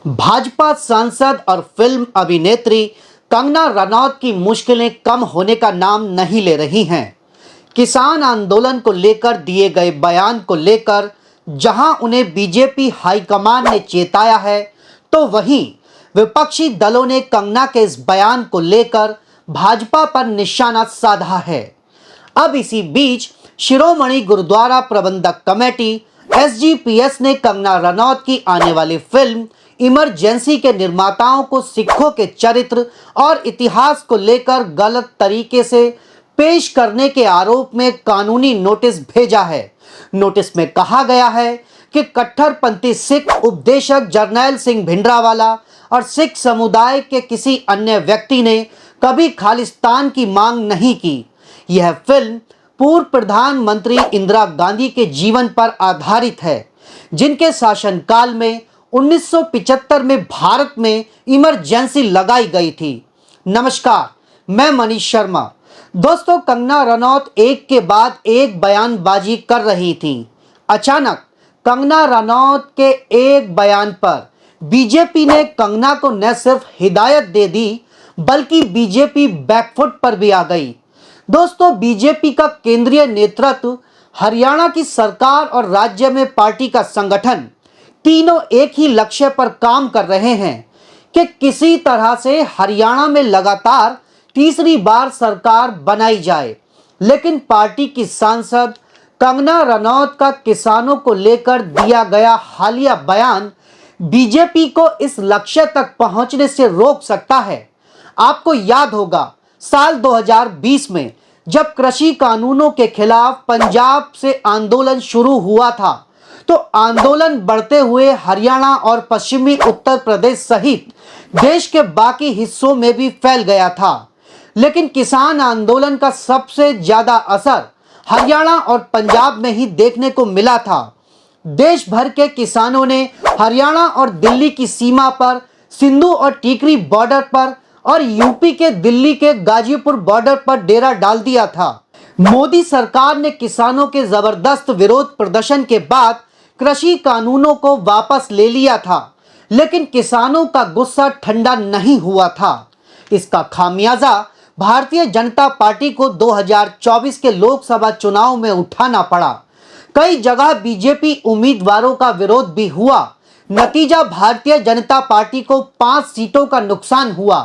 भाजपा सांसद और फिल्म अभिनेत्री कंगना रनौत की मुश्किलें कम होने का नाम नहीं ले रही हैं। किसान आंदोलन को लेकर दिए गए बयान को लेकर जहां उन्हें बीजेपी हाईकमान ने चेताया है, तो वहीं विपक्षी दलों ने कंगना के इस बयान को लेकर भाजपा पर निशाना साधा है। अब इसी बीच शिरोमणि गुरुद्वारा प्रबंधक कमेटी एसजीपीएस ने कंगना रनौत की आने वाली फिल्म इमरजेंसी के निर्माताओं को सिखों के चरित्र और इतिहास को लेकर गलत तरीके से पेश करने के आरोप में कानूनी नोटिस भेजा है। नोटिस में कहा गया है कि कट्टरपंथी सिख उपदेशक जरनैल सिंह भिंडरावाला और सिख समुदाय के किसी अन्य व्यक्ति ने कभी खालिस्तान की मांग नहीं की। यह फिल्म पूर्व प्रधानमंत्री इंदिरा गांधी के जीवन पर आधारित है, जिनके शासनकाल में 1975 में भारत में इमरजेंसी लगाई गई थी। नमस्कार, मैं मनीष शर्मा। दोस्तों, कंगना रनौत एक के बाद एक बयानबाजी कर रही थी। अचानक कंगना रनौत के एक बयान पर बीजेपी ने कंगना को न सिर्फ हिदायत दे दी, बल्कि बीजेपी बैकफुट पर भी आ गई। दोस्तों, बीजेपी का केंद्रीय नेतृत्व, हरियाणा की सरकार और राज्य में पार्टी का संगठन तीनों एक ही लक्ष्य पर काम कर रहे हैं कि किसी तरह से हरियाणा में लगातार तीसरी बार सरकार बनाई जाए। लेकिन पार्टी की सांसद कंगना रनौत का किसानों को लेकर दिया गया हालिया बयान बीजेपी को इस लक्ष्य तक पहुंचने से रोक सकता है। आपको याद होगा, साल 2020 में जब कृषि कानूनों के खिलाफ पंजाब से आंदोलन शुरू हुआ था, तो आंदोलन बढ़ते हुए हरियाणा और पश्चिमी उत्तर प्रदेश सहित देश के बाकी हिस्सों में भी फैल गया था। लेकिन किसान आंदोलन का सबसे ज्यादा असर हरियाणा और पंजाब में ही देखने को मिला था। देश भर के किसानों ने हरियाणा और दिल्ली की सीमा पर, सिंधु और टीकरी बॉर्डर पर और यूपी के दिल्ली के गाजीपुर बॉर्डर पर डेरा डाल दिया था। मोदी सरकार ने किसानों के जबरदस्त विरोध प्रदर्शन के बाद कृषि कानूनों को वापस ले लिया था, लेकिन किसानों का गुस्सा ठंडा नहीं हुआ था। इसका खामियाजा भारतीय जनता पार्टी को 2024 के लोकसभा चुनाव में उठाना पड़ा। कई जगह बीजेपी उम्मीदवारों का विरोध भी हुआ। नतीजा, भारतीय जनता पार्टी को 5 सीटों का नुकसान हुआ।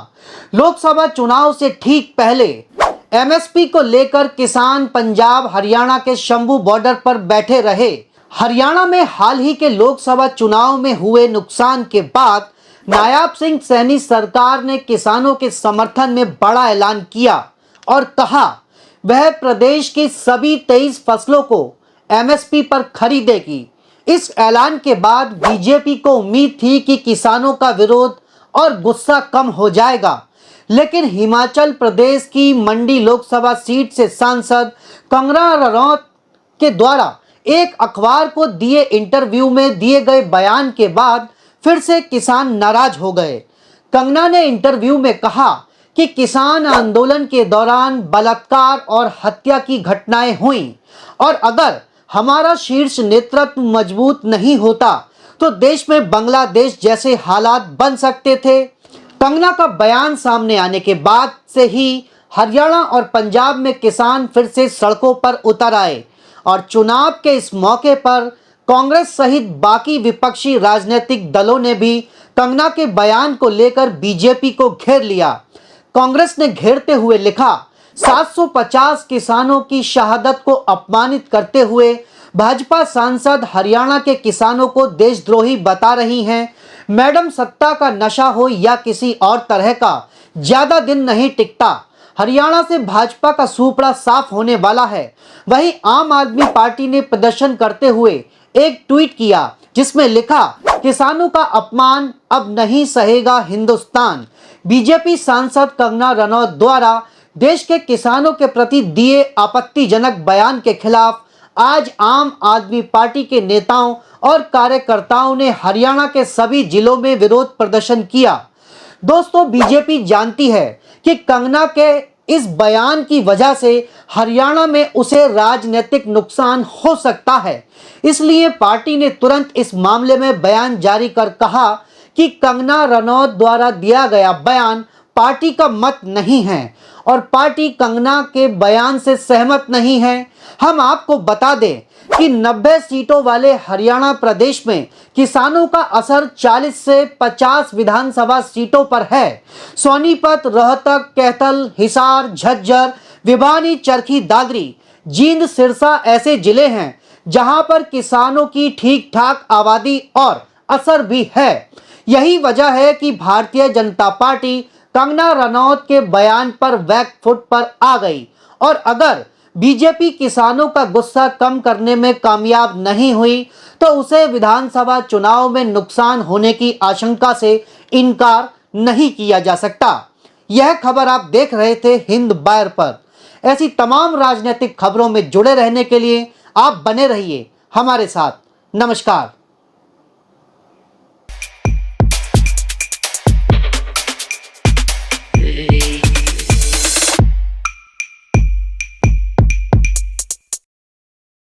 लोकसभा चुनाव से ठीक पहले एमएसपी को लेकर किसान पंजाब हरियाणा के शंभू बॉर्डर पर बैठे रहे। हरियाणा में हाल ही के लोकसभा चुनाव में हुए नुकसान के बाद नायब सिंह सैनी सरकार ने किसानों के समर्थन में बड़ा ऐलान किया और कहा वह प्रदेश की सभी 23 फसलों को एमएसपी पर खरीदेगी। इस ऐलान के बाद बीजेपी को उम्मीद थी कि किसानों का विरोध और गुस्सा कम हो जाएगा। लेकिन हिमाचल प्रदेश की मंडी लोकसभा सीट से सांसद कंगना रनौत के द्वारा एक अखबार को दिए इंटरव्यू में दिए गए बयान के बाद फिर से किसान नाराज हो गए। कंगना ने इंटरव्यू में कहा कि किसान आंदोलन के दौरान बलात्कार और हत्या की घटनाएं हुई और अगर हमारा शीर्ष नेतृत्व मजबूत नहीं होता तो देश में बांग्लादेश जैसे हालात बन सकते थे। कंगना का बयान सामने आने के बाद से ही हरियाणा और पंजाब में किसान फिर से सड़कों पर उतर आए और चुनाव के इस मौके पर कांग्रेस सहित बाकी विपक्षी राजनीतिक दलों ने भी कंगना के बयान को लेकर बीजेपी को घेर लिया। कांग्रेस ने घेरते हुए लिखा, 750 किसानों की शहादत को अपमानित करते हुए भाजपा सांसद हरियाणा के किसानों को देशद्रोही बता रही हैं। मैडम, सत्ता का नशा हो या किसी और तरह का, ज्यादा दिन नहीं टिकता। हरियाणा से भाजपा का सूपड़ा साफ होने वाला है। वहीं आम आदमी पार्टी ने प्रदर्शन करते हुए एक ट्वीट किया जिसमें लिखा, किसानों का अपमान अब नहीं सहेगा हिंदुस्तान। बीजेपी सांसद कंगना रनौत द्वारा देश के किसानों के प्रति दिए आपत्तिजनक बयान के खिलाफ आज आम आदमी पार्टी के नेताओं और कार्यकर्ताओं ने हरियाणा के सभी जिलों में विरोध प्रदर्शन किया। दोस्तों, बीजेपी जानती है कि कंगना के इस बयान की वजह से हरियाणा में उसे राजनीतिक नुकसान हो सकता है। इसलिए पार्टी ने तुरंत इस मामले में बयान जारी कर कहा कि कंगना रनौत द्वारा दिया गया बयान पार्टी का मत नहीं है और पार्टी कंगना के बयान से सहमत नहीं है। हम आपको बता दें कि 90 सीटों वाले हरियाणा प्रदेश में किसानों का असर 40 से 50 विधानसभा सीटों पर है। सोनीपत, रोहतक, कैथल, हिसार, झज्जर, भिवानी, चरखी दादरी, जींद, सिरसा ऐसे जिले हैं जहां पर किसानों की ठीक ठाक आबादी और असर भी है। यही वजह है कि भारतीय जनता पार्टी कंगना रनौत के बयान पर बैक फुट पर आ गई और अगर बीजेपी किसानों का गुस्सा कम करने में कामयाब नहीं हुई तो उसे विधानसभा चुनाव में नुकसान होने की आशंका से इनकार नहीं किया जा सकता। यह खबर आप देख रहे थे हिंद बायर पर। ऐसी तमाम राजनीतिक खबरों में जुड़े रहने के लिए आप बने रहिए हमारे साथ। नमस्कार।